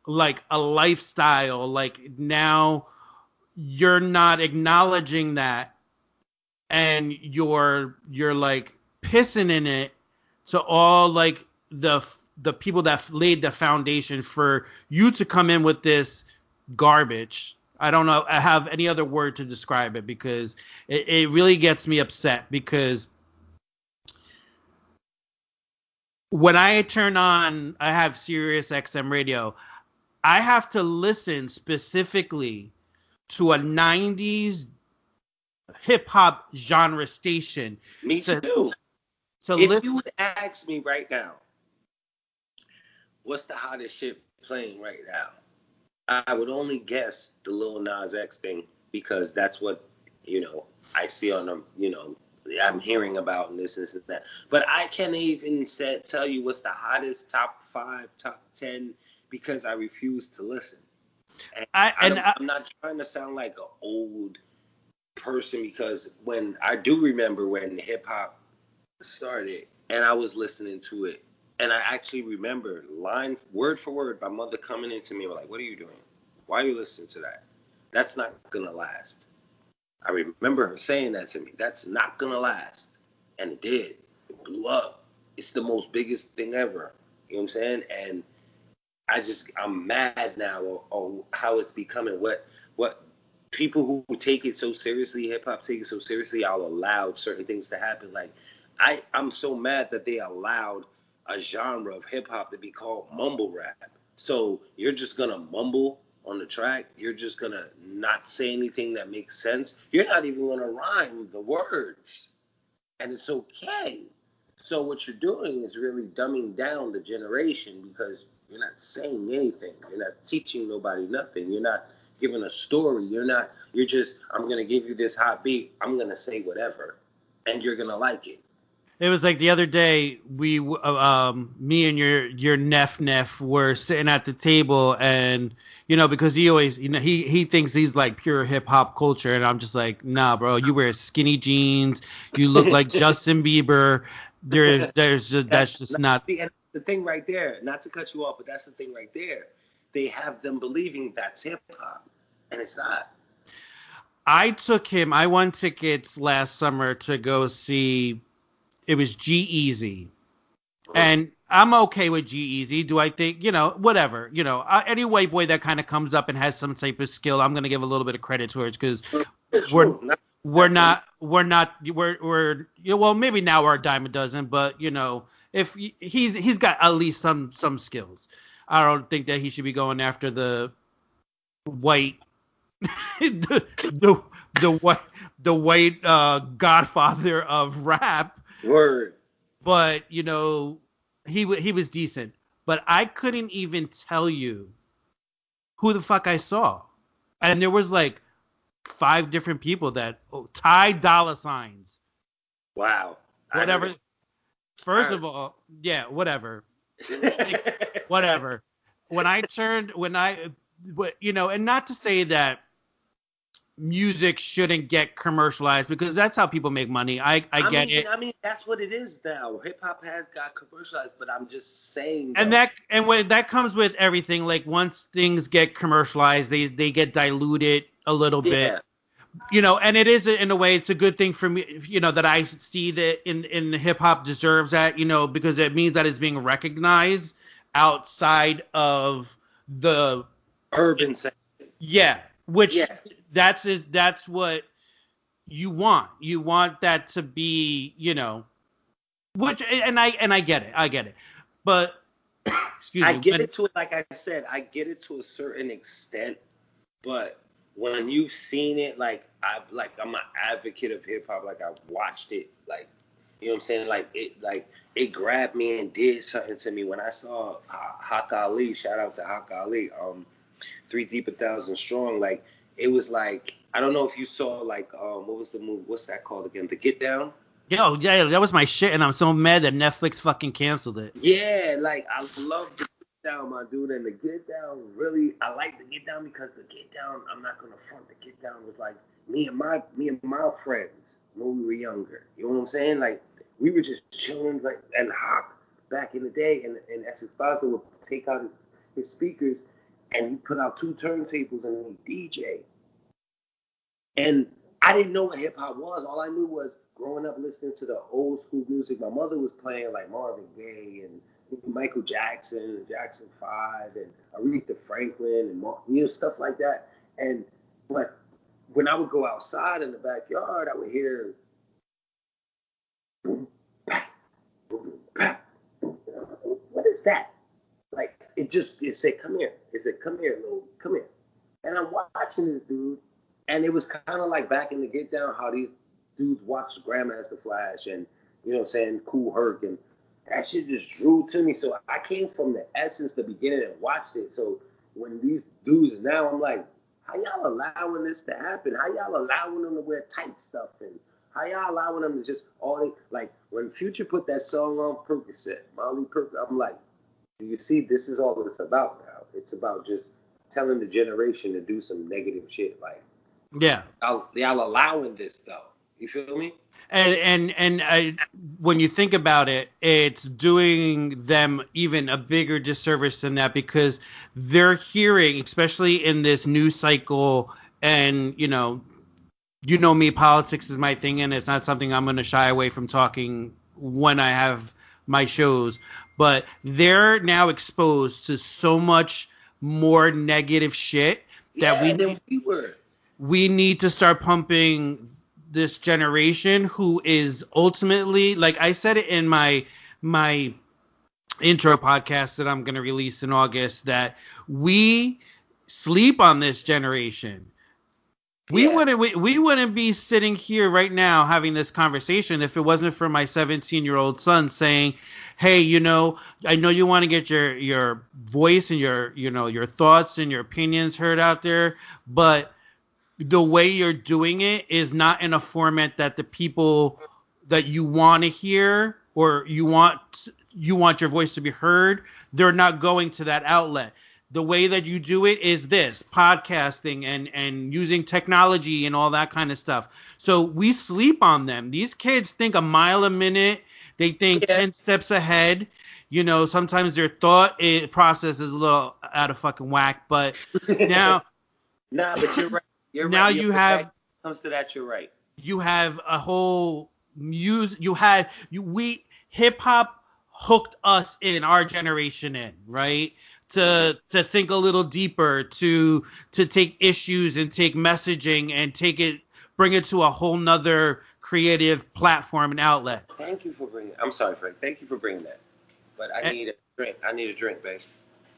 like a lifestyle, like now you're not acknowledging that, and you're like pissing in it to all like the people that laid the foundation for you to come in with this garbage. I don't know, I have any other word to describe it, because it really gets me upset, because when I turn on, I have Sirius XM radio, I have to listen specifically to a 90s hip hop genre station. Me too. So if you would ask me right now, what's the hottest shit playing right now, I would only guess the Lil Nas X thing, because that's what, I see on them, I'm hearing about and this and that. But I can't even tell you what's the hottest top 5, top 10, because I refuse to listen. And I'm not trying to sound like an old person, because when I do remember when hip hop started and I was listening to it, and I actually remember word for word my mother coming into me like, what are you doing? Why are you listening to that? That's not gonna last. I remember her saying that to me. That's not gonna last. And it did. It blew up. It's the most biggest thing ever. You know what I'm saying? And I'm mad now on how it's becoming. What people who take it so seriously, hip hop take it so seriously, I'll allow certain things to happen. Like, I'm so mad that they allowed a genre of hip hop to be called mumble rap. So you're just gonna mumble on the track. You're just gonna not say anything that makes sense. You're not even gonna rhyme the words, and it's okay. So what you're doing is really dumbing down the generation because you're not saying anything. You're not teaching nobody nothing. You're not giving a story. You're just, I'm going to give you this hot beat. I'm going to say whatever, and you're going to like it. It was like the other day, me and your Neff were sitting at the table, and because he always, he thinks he's like pure hip hop culture, and I'm just like, nah, bro, you wear skinny jeans, you look like Justin Bieber. That's just not. And the thing right there, not to cut you off, but that's the thing right there. They have them believing that's hip hop, and it's not. I won tickets last summer to go see. It was G-Eazy. And I'm okay with G-Eazy. Do I think, whatever, any white boy that kind of comes up and has some type of skill, I'm going to give a little bit of credit towards, because well, maybe now we're a dime a dozen, but if he's got at least some skills. I don't think that he should be going after the white the white godfather of rap. Word. But he was decent. But I couldn't even tell you who the fuck I saw. And there was like 5 different people that Ty Dolla $igns. Wow. Whatever. First of all, yeah, whatever. Whatever. And not to say that music shouldn't get commercialized, because that's how people make money. I get it. I mean, that's what it is now. Hip hop has got commercialized, but I'm just saying. And when that comes with everything, like once things get commercialized, they get diluted a little bit. And it is, in a way, it's a good thing for me, that I see that in hip hop deserves that, because it means that it's being recognized outside of the urban section. Yeah, which. Yeah. That's what you want. You want that to be, which, and I get it. But excuse me. I get it to, like I said, I get it to a certain extent. But when you've seen it, I'm an advocate of hip hop. Like, I've watched it. Like, you know what I'm saying? Like it grabbed me and did something to me when I saw Hak Ali. Shout out to Hak Ali. 3 Deep 1,000 Strong. Like. It was like, I don't know if you saw, what was the movie? What's that called again? The Get Down? Yo, yeah, that was my shit, and I'm so mad that Netflix fucking canceled it. Yeah, I love the Get Down, my dude, and the Get Down, really, I like the Get Down because the Get Down, I'm not going to front, the Get Down was like me and my friends when we were younger. You know what I'm saying? Like, we were just chilling, and Hawk back in the day, and Essex Foster would take out his speakers, and he put out 2 turntables and he DJ. And I didn't know what hip hop was. All I knew was growing up listening to the old school music. My mother was playing like Marvin Gaye and Michael Jackson, Jackson 5, and Aretha Franklin, and stuff like that. But when I would go outside in the backyard, I would hear boom, bap, boom, bap. What is that? Like, it said, come here. It said, come here, Lou, come here. And I'm watching this dude, and it was kind of like back in the Get Down, how these dudes watched Grandmaster Flash and, Kool Herc, and that shit just drew to me. So I came from the essence, the beginning, and watched it. So when these dudes now, I'm like, how y'all allowing this to happen? How y'all allowing them to wear tight stuff? And how y'all allowing them to just when Future put that song on Percocet, Molly Percocet, I'm like, you see, this is all it's about now. It's about just telling the generation to do some negative shit. Like, yeah, y'all allowing this though. You feel me? And when you think about it, it's doing them even a bigger disservice than that, because they're hearing, especially in this news cycle, and me, politics is my thing, and it's not something I'm going to shy away from talking when I have my shows. But they're now exposed to so much more negative shit that we need to start pumping this generation who is ultimately, like I said it in my intro podcast that I'm going to release in August, that we sleep on this generation. We wouldn't be sitting here right now having this conversation if it wasn't for my 17-year-old son saying, "Hey, I know you want to get your voice and your thoughts and your opinions heard out there, but the way you're doing it is not in a format that the people that you want to hear or you want your voice to be heard, they're not going to that outlet. The way that you do it is this, podcasting and using technology and all that kind of stuff." So we sleep on them. These kids think a mile a minute. They think 10 steps ahead. Sometimes their thought process is a little out of fucking whack. But now... Nah, but you're right. You're now right. you have... When it comes to that, you're right. You have a whole... Hip-hop hooked us in, our generation in, right? To think a little deeper, to take issues and take messaging and bring it to a whole nother creative platform and outlet. Thank you for bringing. I'm sorry, Frank. Thank you for bringing that. But I need a drink. I need a drink, babe.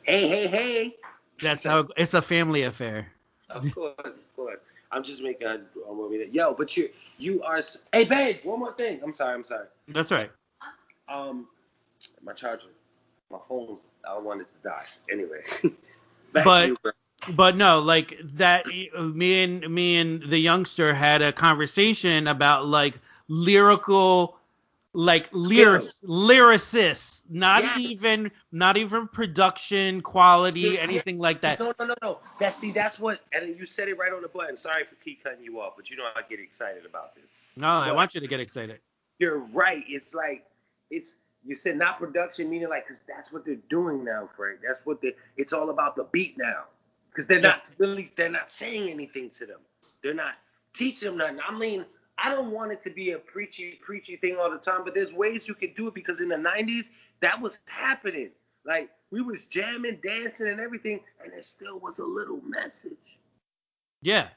Hey. That's how it's a family affair. Of course. I'm just making a movie. Yo, but you are. Hey, babe. One more thing. I'm sorry. That's right. My charger, my phone. I don't want it to die. Anyway. But no, like that. Me and the youngster had a conversation about like lyrical, like lyricists, not even production quality, anything like that. No. That's what. And you said it right on the button. Sorry for keep cutting you off, but I get excited about this. No, I want you to get excited. You're right. It's like you said not production, meaning like, because that's what they're doing now, Frank. That's what it's all about, the beat now. Because they're not saying anything to them. They're not teaching them nothing. I mean, I don't want it to be a preachy thing all the time, but there's ways you can do it, because in the 90s, that was happening. Like, we was jamming, dancing, and everything, and there still was a little message. Yeah,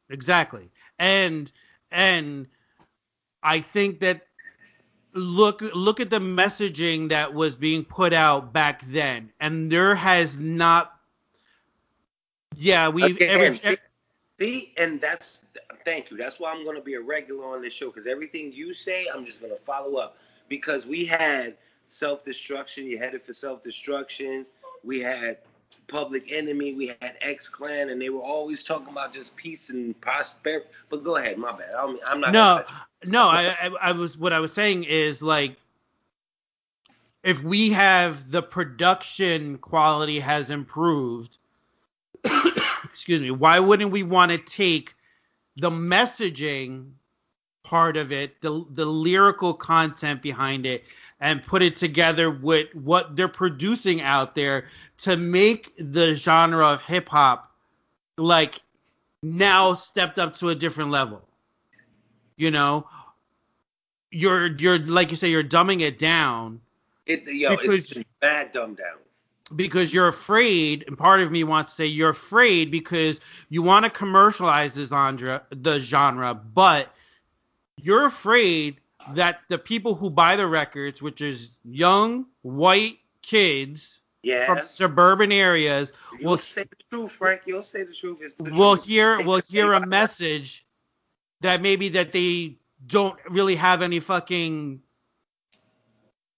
exactly. And I think that look at the messaging that was being put out back then, and there has not. Yeah, and thank you. That's why I'm going to be a regular on this show, because everything you say, I'm just going to follow up, because we had self-destruction. You headed for self-destruction. We had Public Enemy. We had X-Clan, and they were always talking about just peace and prosperity. But go ahead, my bad. I'm not. No. What I was saying is, like, if we have the production quality has improved, excuse me, why wouldn't we want to take the messaging part of it, the lyrical content behind it, and put it together with what they're producing out there to make the genre of hip hop like now stepped up to a different level? You're like you say, you're dumbing it down. It's bad dumbed down. Because you're afraid, and part of me wants to say you're afraid because you want to commercialize the genre, but you're afraid that the people who buy the records, which is young white kids from suburban areas, will say the truth, Frank. You'll say the truth. Will hear a message that maybe that they don't really have any fucking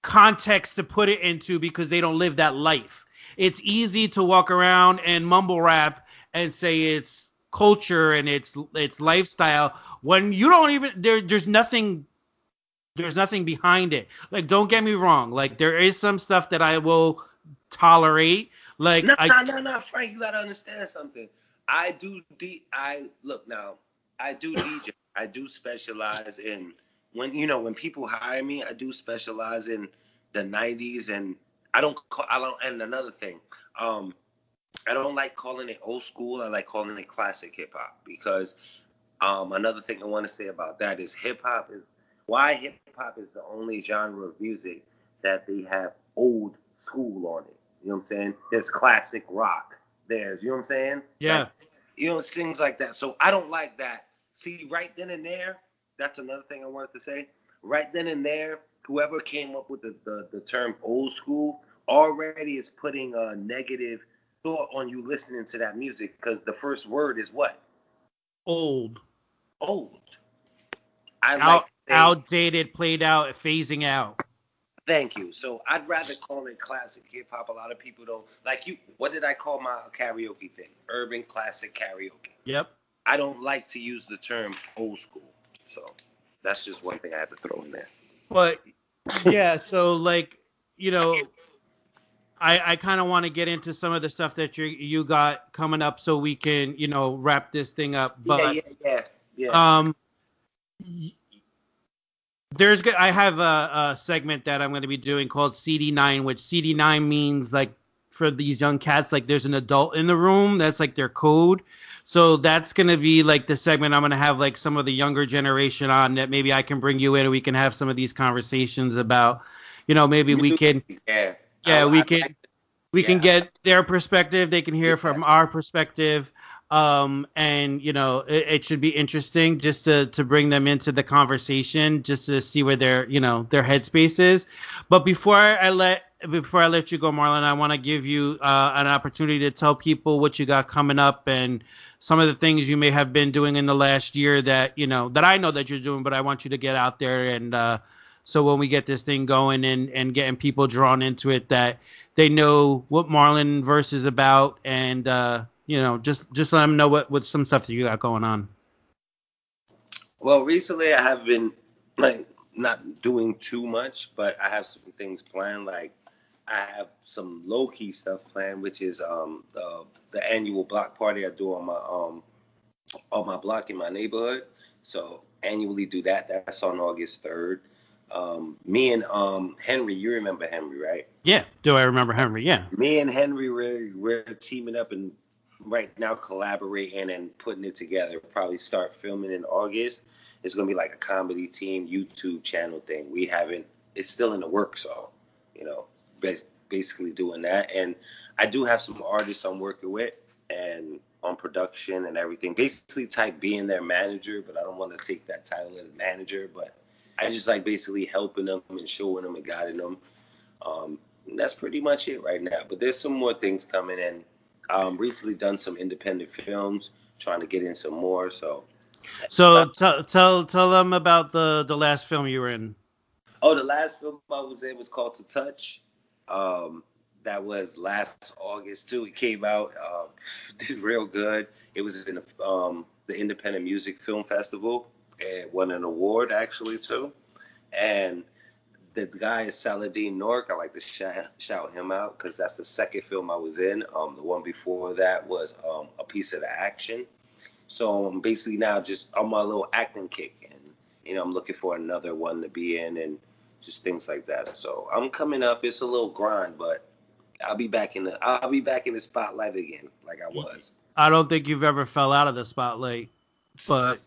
context to put it into, because they don't live that life. It's easy to walk around and mumble rap and say it's culture and it's lifestyle when you don't even there's nothing behind it. Like, don't get me wrong, like there is some stuff that I will tolerate. Like no, Frank, you gotta understand something. I do DJ. I do specialize in when people hire me, I do specialize in the 90s, and and another thing, I don't like calling it old school. I like calling it classic hip hop, because another thing I want to say about that is hip hop is the only genre of music that they have old school on it. You know what I'm saying? There's classic rock. You know what I'm saying? Yeah. Like, things like that. So I don't like that. See, right then and there, that's another thing I wanted to say. Right then and there, whoever came up with the term old school already is putting a negative thought on you listening to that music because the first word is what? Old. Old. I like to say, outdated, played out, phasing out. thank you. So I'd rather call it classic hip hop. A lot of people don't like you. What did I call my karaoke thing? Urban classic karaoke. Yep. I don't like to use the term old school. So that's just one thing I have to throw in there. But yeah, so like, you know, I kind of want to get into some of the stuff that you got coming up so we can, you know, wrap this thing up. But Yeah. I have a segment that I'm going to be doing called CD9, which CD9 means like for these young cats, like there's an adult in the room. That's like their code. So that's going to be like the segment I'm going to have like some of the younger generation on that maybe I can bring you in and we can have some of these conversations about, you know, maybe we can, we can get their perspective. They can hear from our perspective. And you know, it should be interesting just to bring them into the conversation, just to see where their headspace is. But before I let you go, Marlon, I want to give you an opportunity to tell people what you got coming up and some of the things you may have been doing in the last year that, you know, that I know that you're doing, but I want you to get out there and so when we get this thing going and getting people drawn into it, that they know what Marlon Verse is about and you know, just let them know what some stuff that you got going on. Well, recently I have been like not doing too much, but I have some things planned. Like I have some low key stuff planned, which is the annual block party I do on my block in my neighborhood. So annually do that. That's on August 3rd. Me and Henry, you remember Henry, right? Yeah. Do I remember Henry? Yeah. Me and Henry we're teaming up and right now collaborating and putting it together. Probably start filming in August. It's gonna be like a comedy team YouTube channel thing. It's still in the works, so you know, basically doing that. And I do have some artists I'm working with and on production and everything. Basically type being their manager, but I don't want to take that title as manager, but I just like basically helping them and showing them and guiding them. And that's pretty much it right now. But there's some more things coming in. Recently done some independent films, trying to get in some more. So tell them about the last film you were in. Oh, the last film I was in was called To Touch. That was last August too. It came out, did real good. It was in the Independent Music Film Festival and won an award actually too. And the guy is Saladin Nork. I like to shout him out because that's the second film I was in. The one before that was A Piece of the Action. So I'm basically now just on my little acting kick, and you know I'm looking for another one to be in and just things like that. So I'm coming up. It's a little grind, but I'll be back in the spotlight again like I was. I don't think you've ever fell out of the spotlight, but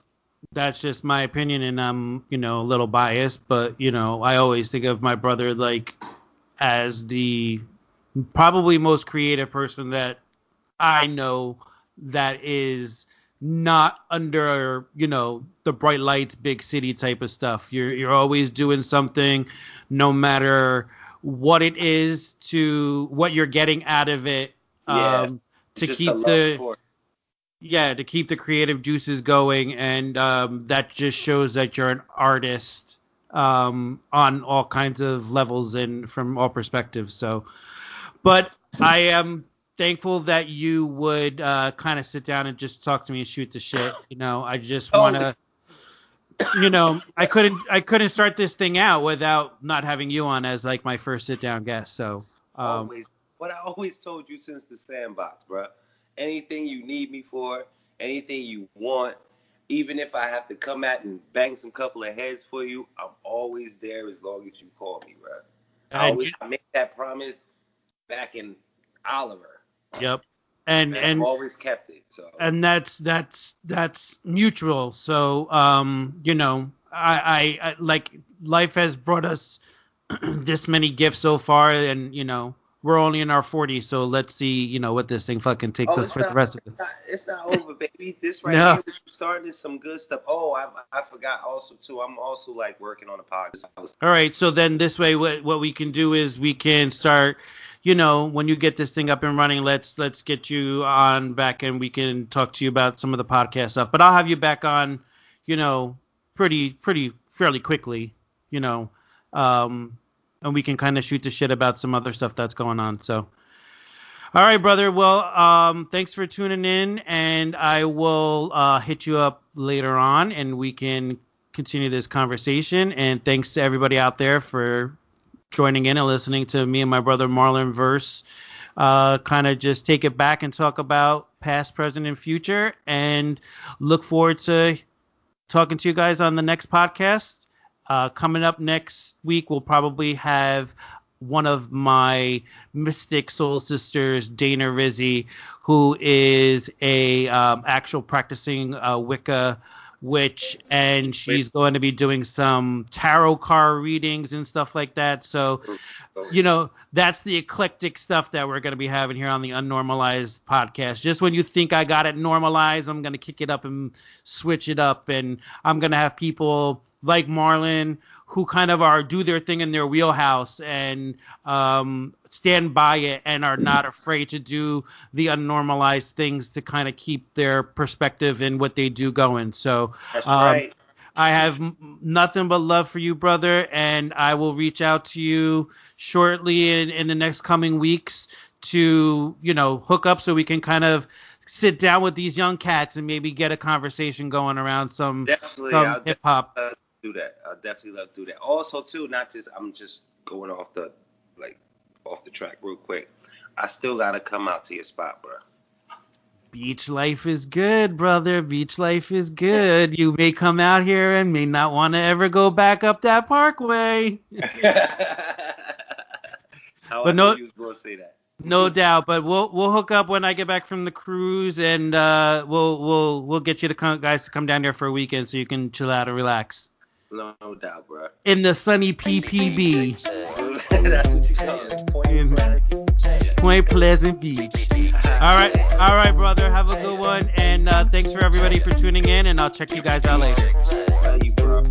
that's just my opinion, and I'm, you know, a little biased, but, you know, I always think of my brother, like, as the probably most creative person that I know that is not under, you know, the bright lights, big city type of stuff. You're always doing something, no matter what it is, to what you're getting out of it, to keep the creative juices going, and that just shows that you're an artist on all kinds of levels and from all perspectives. So, but I am thankful that you would kind of sit down and just talk to me and shoot the shit. You know, I just want to, you know, I couldn't start this thing out without not having you on as like my first sit down guest. So, what I always told you since the sandbox, bro. Anything you need me for, anything you want, even if I have to come out and bang some couple of heads for you, I'm always there as long as you call me, bro. I make that promise back in Oliver. Yep. And I've always kept it. So. And that's mutual. So you know, I like life has brought us this many gifts so far, and you know, we're only in our 40s, so let's see, what this thing fucking takes us for the rest of it. It's not over, baby. This right No. here, what you started is some good stuff. Oh, I forgot also too. I'm also like working on a podcast. All right, so then this way, what we can do is we can start, when you get this thing up and running, let's get you on back and we can talk to you about some of the podcast stuff. But I'll have you back on, fairly quickly, and we can kind of shoot the shit about some other stuff that's going on. So, all right, brother. Well, thanks for tuning in, and I will hit you up later on, and we can continue this conversation. And thanks to everybody out there for joining in and listening to me and my brother Marlon Verse kind of just take it back and talk about past, present, and future. And look forward to talking to you guys on the next podcast. Coming up next week, we'll probably have one of my mystic soul sisters, Dana Rizzi, who is a actual practicing Wicca witch, and she's going to be doing some tarot card readings and stuff like that. So, that's the eclectic stuff that we're going to be having here on the UNnormalized podcast. Just when you think I got it normalized, I'm going to kick it up and switch it up, and I'm going to have people like Marlon who kind of do their thing in their wheelhouse and stand by it and are not afraid to do the unnormalized things to kind of keep their perspective and what they do going. So that's right. I have nothing but love for you, brother, and I will reach out to you shortly in the next coming weeks to, hook up so we can kind of sit down with these young cats and maybe get a conversation going around some hip hop. Do that. I'll definitely love to do that. Also, too, I'm just going off the track real quick. I still gotta come out to your spot, bro. Beach life is good, brother. Beach life is good. You may come out here and may not want to ever go back up that parkway. How I knew you was gonna say that. No doubt, but we'll hook up when I get back from the cruise, and we'll get you guys to come down there for a weekend so you can chill out and relax. No doubt, bro. In the sunny PPB. That's what you call it. Point Pleasant Beach. All right, brother. Have a good one, and thanks for everybody for tuning in, and I'll check you guys out later. Love you, bro.